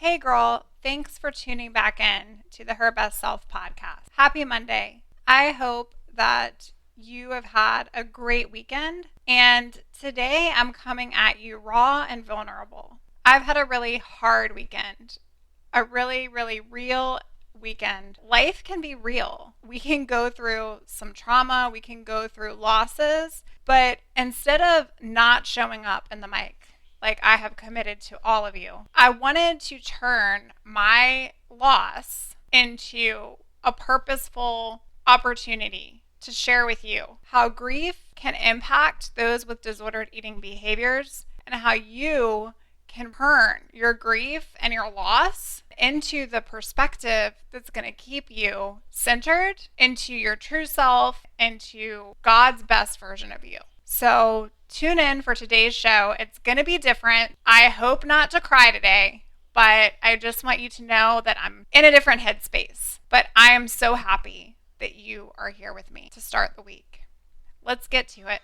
Hey girl, thanks for tuning back in to the Her Best Self podcast. Happy Monday. I hope that you have had a great weekend, and today I'm coming at you raw and vulnerable. I've had a really hard weekend, a really real weekend. Life can be real. We can go through some trauma, we can go through losses, but instead of not showing up in the mic, like I have committed to all of you, I wanted to turn my loss into a purposeful opportunity to share with you how grief can impact those with disordered eating behaviors and how you can turn your grief and your loss into the perspective that's going to keep you centered into your true self, into God's best version of you. So tune in for today's show. It's going to be different. I hope not to cry today, but I just want you to know that I'm in a different headspace. But I am so happy that you are here with me to start the week. Let's get to it.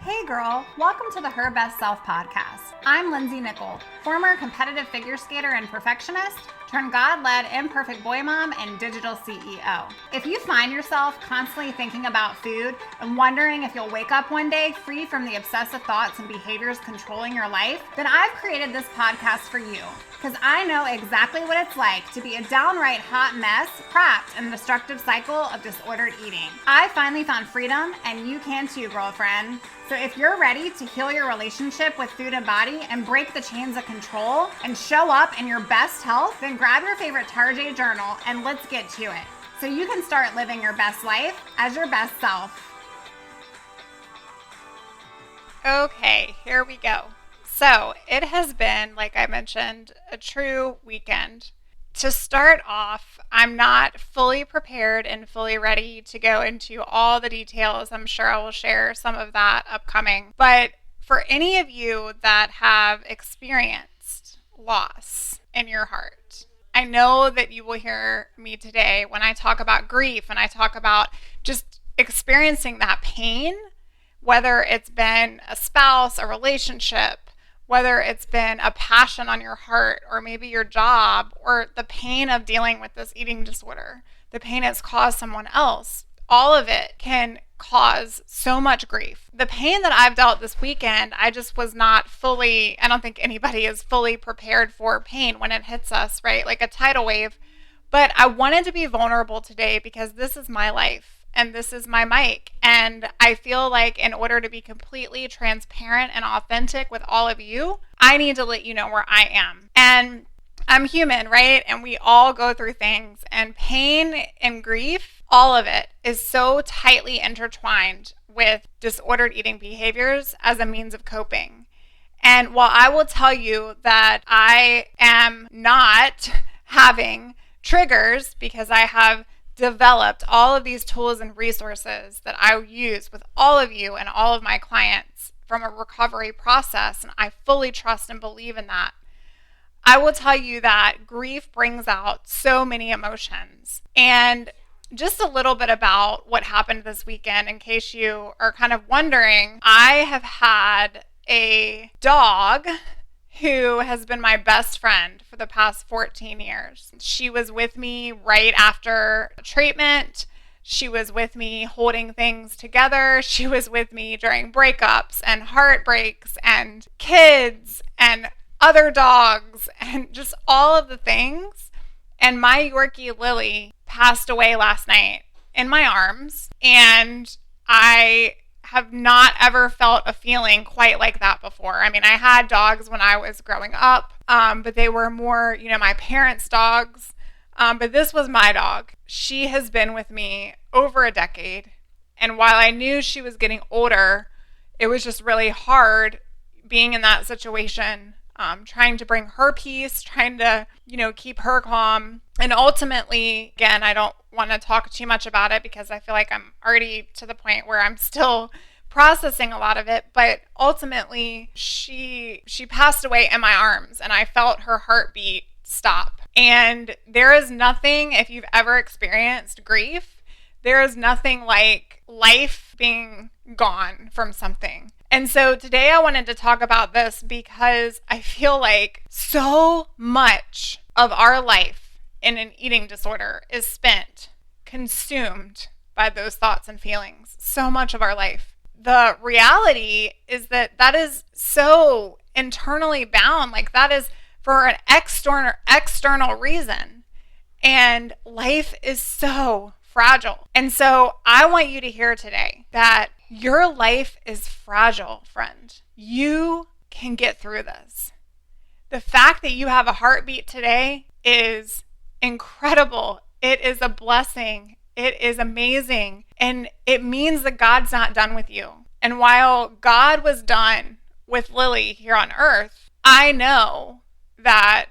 Hey girl, welcome to the Her Best Self podcast. I'm Lindsay Nickel, former competitive figure skater and perfectionist, turned God-led imperfect boy mom and digital CEO. If you find yourself constantly thinking about food and wondering if you'll wake up one day free from the obsessive thoughts and behaviors controlling your life, then I've created this podcast for you because I know exactly what it's like to be a downright hot mess trapped in the destructive cycle of disordered eating. I finally found freedom, and you can too, girlfriend. So if you're ready to heal your relationship with food and body and break the chains of control and show up in your best health, then grab your favorite Tarjay journal and let's get to it so you can start living your best life as your best self. Okay, here we go. So it has been, like I mentioned, a true weekend. To start off, I'm not fully prepared and fully ready to go into all the details. I'm sure I will share some of that upcoming. But for any of you that have experienced loss in your heart, I know that you will hear me today when I talk about grief and I talk about just experiencing that pain, whether it's been a spouse, a relationship, whether it's been a passion on your heart or maybe your job or the pain of dealing with this eating disorder, the pain it's caused someone else, all of it can cause so much grief. The pain that I've dealt this weekend, I just was not fully, I don't think anybody is fully prepared for pain when it hits us, right? Like a tidal wave. But I wanted to be vulnerable today because this is my life. And this is my mic. And I feel like in order to be completely transparent and authentic with all of you, I need to let you know where I am. And I'm human, right? And we all go through things. And pain and grief, all of it is so tightly intertwined with disordered eating behaviors as a means of coping. And while I will tell you that I am not having triggers because I have developed all of these tools and resources that I use with all of you and all of my clients from a recovery process, and I fully trust and believe in that. I will tell you that grief brings out so many emotions. And just a little bit about what happened this weekend, in case you are kind of wondering, I have had a dog who has been my best friend for the past 14 years. She was with me right after treatment. She was with me holding things together. She was with me during breakups and heartbreaks and kids and other dogs and just all of the things. And my Yorkie Lily passed away last night in my arms. And I have not ever felt a feeling quite like that before. I mean, I had dogs when I was growing up, but they were more, my parents' dogs. But this was my dog. She has been with me over a decade. And while I knew she was getting older, it was just really hard being in that situation, trying to bring her peace, trying to, keep her calm. And ultimately, again, I don't want to talk too much about it because I feel like I'm already to the point where I'm still processing a lot of it. But ultimately, she passed away in my arms and I felt her heartbeat stop. And there is nothing, if you've ever experienced grief, there is nothing like life being gone from something. And so today I wanted to talk about this because I feel like so much of our life in an eating disorder is spent consumed by those thoughts and feelings. So much of our life. The reality is that that is so internally bound. Like that is for an external reason. And life is so fragile. And so I want you to hear today that your life is fragile, friend. You can get through this. The fact that you have a heartbeat today is incredible. It is a blessing. It is amazing. And it means that God's not done with you. And while God was done with Lily here on earth, I know that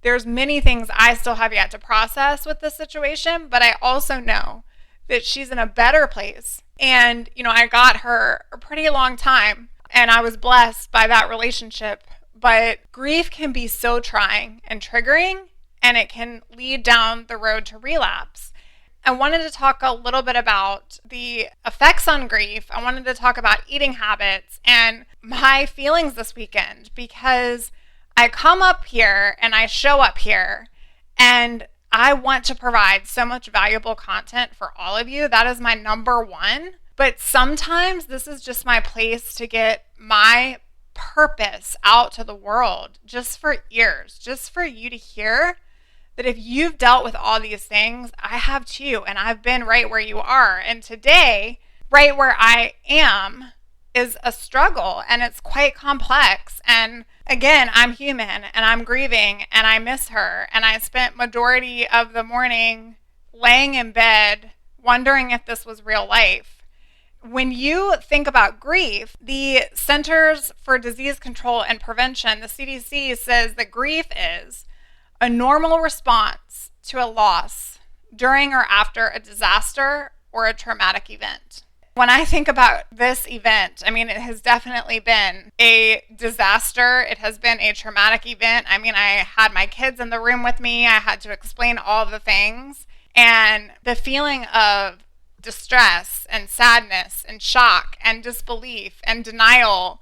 there's many things I still have yet to process with this situation, but I also know that she's in a better place. And, I got her a pretty long time and I was blessed by that relationship. But grief can be so trying and triggering, and it can lead down the road to relapse. I wanted to talk a little bit about the effects on grief. I wanted to talk about eating habits and my feelings this weekend, because I come up here and I show up here and I want to provide so much valuable content for all of you. That is my number one. But sometimes this is just my place to get my purpose out to the world, just for ears, just for you to hear that if you've dealt with all these things, I have too, and I've been right where you are. And today, right where I am is a struggle, and it's quite complex. And again, I'm human and I'm grieving and I miss her. And I spent majority of the morning laying in bed wondering if this was real life. When you think about grief, the Centers for Disease Control and Prevention, the CDC, says that grief is a normal response to a loss during or after a disaster or a traumatic event. When I think about this event, it has definitely been a disaster. It has been a traumatic event. I had my kids in the room with me. I had to explain all the things. And the feeling of distress and sadness and shock and disbelief and denial.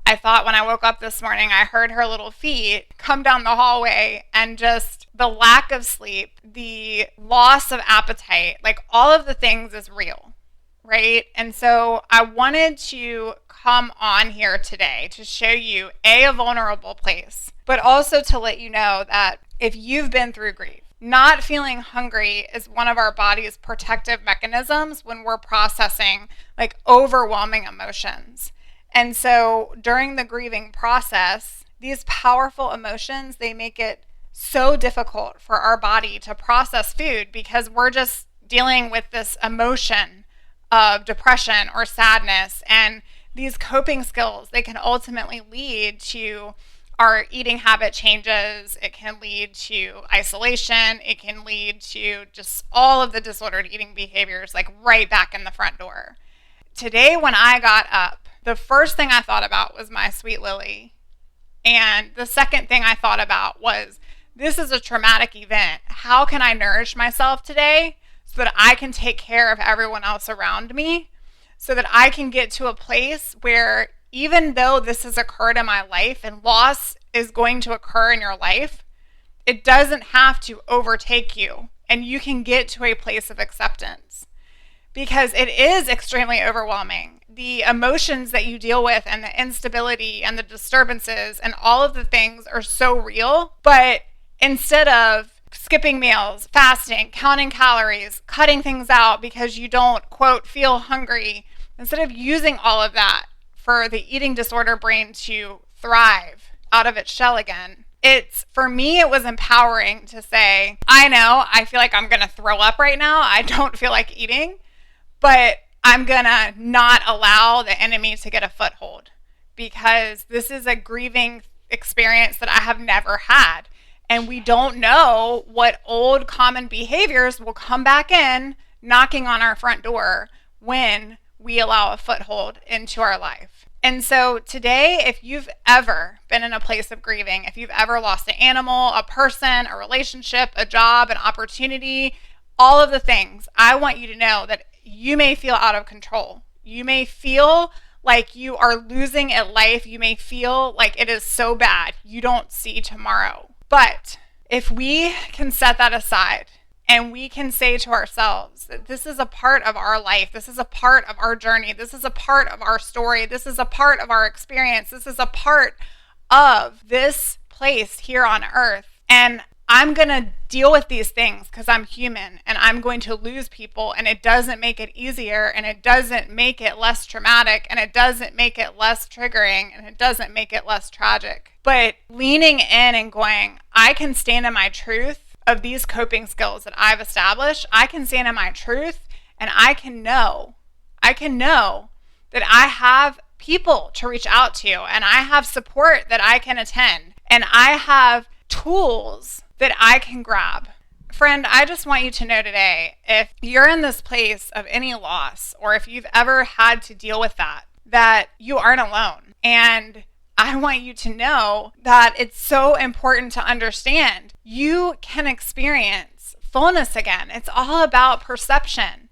I thought when I woke up this morning, I heard her little feet come down the hallway, and just the lack of sleep, the loss of appetite, like all of the things is real, right? And so I wanted to come on here today to show you a vulnerable place, but also to let you know that if you've been through grief, not feeling hungry is one of our body's protective mechanisms when we're processing like overwhelming emotions. And so during the grieving process, these powerful emotions, they make it so difficult for our body to process food, because we're just dealing with this emotion of depression or sadness. And these coping skills, they can ultimately lead to our eating habit changes. It can lead to isolation. It can lead to just all of the disordered eating behaviors, like right back in the front door. Today, when I got up, the first thing I thought about was my sweet Lily. And the second thing I thought about was, this is a traumatic event. How can I nourish myself today so that I can take care of everyone else around me, so that I can get to a place where even though this has occurred in my life and loss is going to occur in your life, it doesn't have to overtake you, and you can get to a place of acceptance, because it is extremely overwhelming. The emotions that you deal with and the instability and the disturbances and all of the things are so real. But instead of skipping meals, fasting, counting calories, cutting things out because you don't, quote, feel hungry, instead of using all of that for the eating disorder brain to thrive out of its shell again, for me, it was empowering to say, I know, I feel like I'm going to throw up right now. I don't feel like eating, but I'm going to not allow the enemy to get a foothold, because this is a grieving experience that I have never had. And we don't know what old common behaviors will come back in, knocking on our front door when we allow a foothold into our life. And so today, if you've ever been in a place of grieving, if you've ever lost an animal, a person, a relationship, a job, an opportunity, all of the things, I want you to know that you may feel out of control. You may feel like you are losing at life. You may feel like it is so bad you don't see tomorrow. But if we can set that aside and we can say to ourselves that this is a part of our life, this is a part of our journey, this is a part of our story, this is a part of our experience, this is a part of this place here on earth. And I'm going to deal with these things because I'm human and I'm going to lose people, and it doesn't make it easier, and it doesn't make it less traumatic, and it doesn't make it less triggering, and it doesn't make it less tragic. But leaning in and going, I can stand in my truth of these coping skills that I've established. I can stand in my truth, and I can know that I have people to reach out to, and I have support that I can attend, and I have tools that I can grab. Friend, I just want you to know today, if you're in this place of any loss, or if you've ever had to deal with that you aren't alone. And I want you to know that it's so important to understand you can experience fullness again. It's all about perception.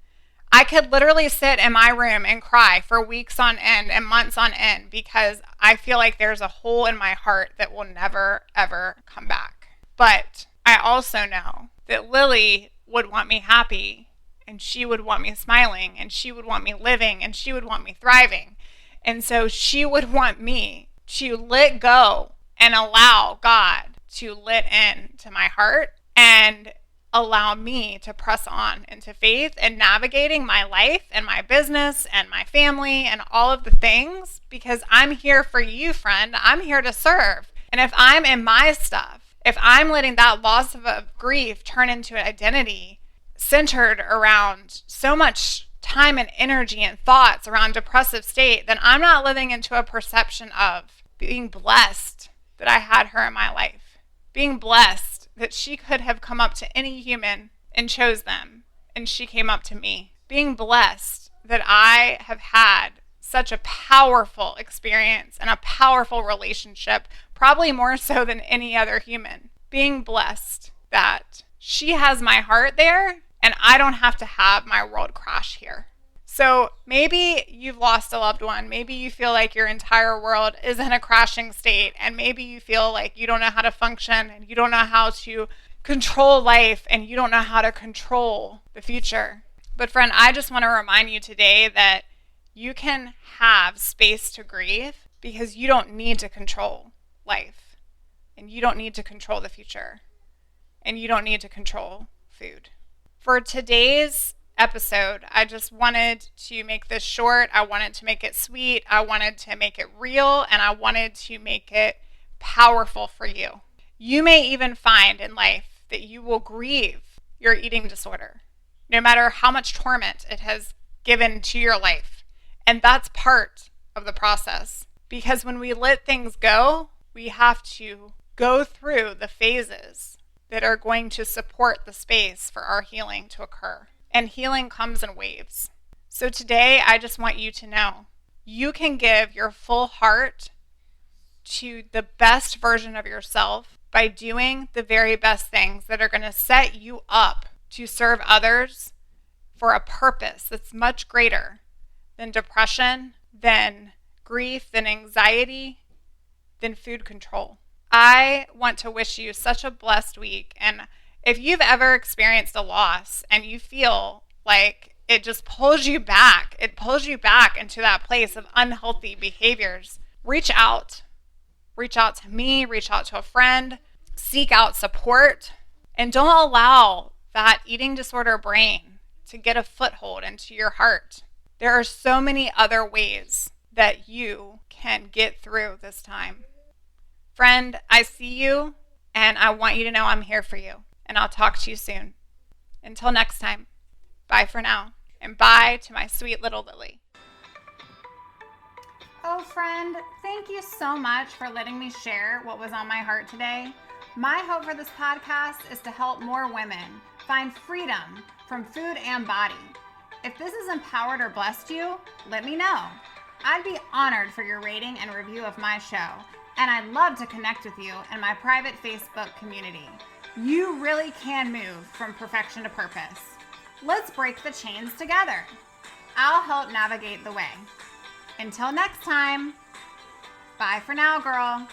I could literally sit in my room and cry for weeks on end and months on end because I feel like there's a hole in my heart that will never, ever come back. But I also know that Lily would want me happy, and she would want me smiling, and she would want me living, and she would want me thriving. And so she would want me to let go and allow God to let in to my heart and allow me to press on into faith and navigating my life and my business and my family and all of the things, because I'm here for you, friend. I'm here to serve. And if I'm in my stuff, if I'm letting that loss of grief turn into an identity centered around so much time and energy and thoughts around depressive state, then I'm not living into a perception of being blessed that I had her in my life, being blessed that she could have come up to any human and chose them, and she came up to me, being blessed that I have had such a powerful experience and a powerful relationship, probably more so than any other human, being blessed that she has my heart there and I don't have to have my world crash here. So maybe you've lost a loved one. Maybe you feel like your entire world is in a crashing state, and maybe you feel like you don't know how to function and you don't know how to control life and you don't know how to control the future. But friend, I just want to remind you today that you can have space to grieve because you don't need to control life, and you don't need to control the future, and you don't need to control food. For today's episode, I just wanted to make this short. I wanted to make it sweet. I wanted to make it real, and I wanted to make it powerful for you. You may even find in life that you will grieve your eating disorder, no matter how much torment it has given to your life. And that's part of the process, because when we let things go, we have to go through the phases that are going to support the space for our healing to occur. And healing comes in waves. So today, I just want you to know you can give your full heart to the best version of yourself by doing the very best things that are going to set you up to serve others for a purpose that's much greater than depression, than grief, than anxiety, than food control. I want to wish you such a blessed week. And if you've ever experienced a loss and you feel like it just pulls you back, it pulls you back into that place of unhealthy behaviors, reach out. Reach out to me, reach out to a friend, seek out support, and don't allow that eating disorder brain to get a foothold into your heart. There are so many other ways that you can get through this time. Friend, I see you, and I want you to know I'm here for you, and I'll talk to you soon. Until next time, bye for now, and bye to my sweet little Lily. Oh, friend, thank you so much for letting me share what was on my heart today. My hope for this podcast is to help more women find freedom from food and body. If this has empowered or blessed you, let me know. I'd be honored for your rating and review of my show, and I'd love to connect with you in my private Facebook community. You really can move from perfection to purpose. Let's break the chains together. I'll help navigate the way. Until next time, bye for now, girl.